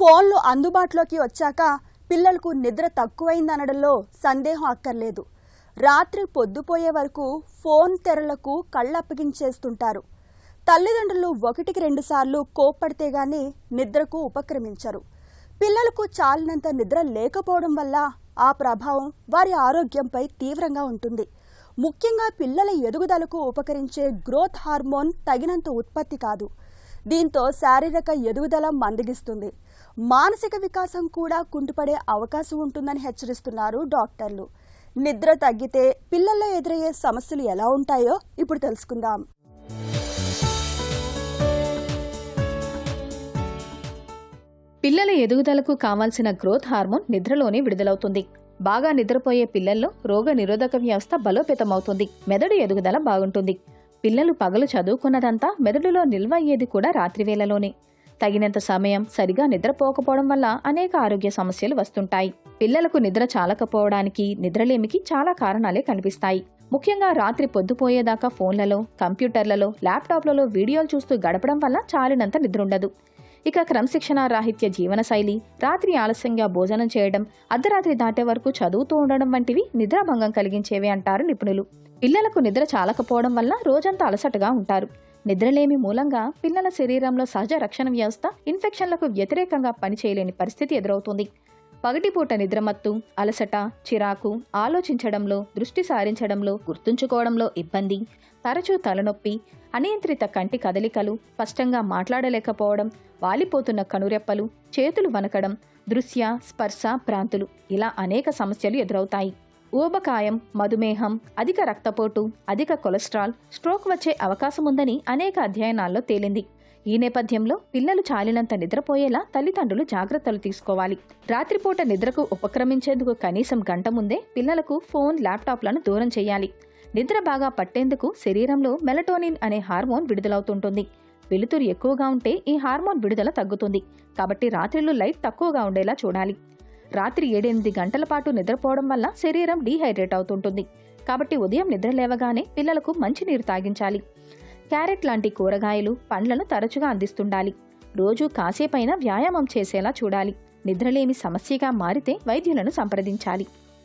ఫోన్లు అందుబాటులోకి వచ్చాక పిల్లలకు నిద్ర తక్కువైందనడంలో సందేహం అక్కర్లేదు. రాత్రి పొద్దుపోయే వరకు ఫోన్ తెరలకు కళ్ళప్పగించేస్తుంటారు. తల్లిదండ్రులు 1-2 సార్లు కోప్పడితే గానీ నిద్రకు ఉపక్రమించరు. పిల్లలకు చాలినంత నిద్ర లేకపోవడం వల్ల ఆ ప్రభావం వారి ఆరోగ్యంపై తీవ్రంగా ఉంటుంది. ముఖ్యంగా పిల్లల ఎదుగుదలకు ఉపకరించే గ్రోత్ హార్మోన్ తగినంత ఉత్పత్తి కాదు. దీంతో శారీరక ఎదుగుదల మందగిస్తుంది. మానసిక వికాసం కూడా కుంటుపడే అవకాశం ఉంటుందని హెచ్చరిస్తున్నారు డాక్టర్లు. నిద్ర తగ్గితే పిల్లల్లో ఎదురయ్యే సమస్యలు ఎలా ఉంటాయో ఇప్పుడు తెలుసుకుందాం. పిల్లల ఎదుగుదలకు కావాల్సిన గ్రోత్ హార్మోన్ నిద్రలోనే విడుదలవుతుంది. బాగా నిద్రపోయే పిల్లల్లో రోగ నిరోధక వ్యవస్థ బలోపేతమవుతుంది. మెదడు ఎదుగుదల బాగుంటుంది. పిల్లలు పగలు చదువుకున్నదంతా మెదడులో నిల్వ అయ్యేది కూడా రాత్రివేళలోనే. తగినంత సమయం సరిగా నిద్రపోకపోవడం వల్ల అనేక ఆరోగ్య సమస్యలు వస్తుంటాయి. పిల్లలకు నిద్ర చాలకపోవడానికి, నిద్రలేమికి చాలా కారణాలే కనిపిస్తాయి. ముఖ్యంగా రాత్రి పొద్దుపోయేదాకా ఫోన్లలో, కంప్యూటర్లలో, ల్యాప్టాప్లలో వీడియోలు చూస్తూ గడపడం వల్ల చాలినంత నిద్రుండదు. ఇక క్రమశిక్షణా రాహిత్య జీవనశైలి, రాత్రి ఆలస్యంగా భోజనం చేయడం, అర్ధరాత్రి దాటే వరకు చదువుతూ ఉండడం వంటివి నిద్రాభంగం కలిగించేవే అంటారు నిపుణులు. పిల్లలకు నిద్ర చాలకపోవడం వల్ల రోజంతా అలసటగా ఉంటారు. నిద్రలేమి మూలంగా పిల్లల శరీరంలో సహజ రక్షణ వ్యవస్థ ఇన్ఫెక్షన్లకు వ్యతిరేకంగా పనిచేయలేని పరిస్థితి ఎదురవుతుంది. పగటిపూట నిద్రమత్తు, అలసట, చిరాకు, ఆలోచించడంలో, దృష్టి సారించడంలో, గుర్తుంచుకోవడంలో ఇబ్బంది, తరచూ తలనొప్పి, అనియంత్రిత కంటి కదలికలు, స్పష్టంగా మాట్లాడలేకపోవడం, వాలిపోతున్న కనురెప్పలు, చేతులు వనకడం, దృశ్య, స్పర్శ భ్రాంతులు ఇలా అనేక సమస్యలు ఎదురవుతాయి. ఊబకాయం, మధుమేహం, అధిక రక్తపోటు, అధిక కొలెస్ట్రాల్, స్ట్రోక్ వచ్చే అవకాశం ఉందని అనేక అధ్యయనాల్లో తేలింది. ఈ నేపథ్యంలో పిల్లలు చాలినంత నిద్రపోయేలా తల్లిదండ్రులు జాగ్రత్తలు తీసుకోవాలి. రాత్రిపూట నిద్రకు ఉపక్రమించేందుకు కనీసం గంట ముందే పిల్లలకు ఫోన్, ల్యాప్టాప్లను దూరం చేయాలి. నిద్ర బాగా పట్టేందుకు శరీరంలో మెలటోనిన్ అనే హార్మోన్ విడుదలవుతుంటుంది. వెలుతురు ఎక్కువగా ఉంటే ఈ హార్మోన్ విడుదల తగ్గుతుంది. కాబట్టి రాత్రిలో లైట్ తక్కువగా ఉండేలా చూడాలి. రాత్రి 7-8 గంటల పాటు నిద్రపోవడం వల్ల శరీరం డీహైడ్రేట్ అవుతుంటుంది. కాబట్టి ఉదయం నిద్ర లేవగానే పిల్లలకు మంచినీరు తాగించాలి. క్యారెట్ లాంటి కూరగాయలు, పండ్లను తరచుగా అందిస్తుండాలి. రోజూ కాసేపైనా వ్యాయామం చేసేలా చూడాలి. నిద్రలేమి సమస్యగా మారితే వైద్యులను సంప్రదించాలి.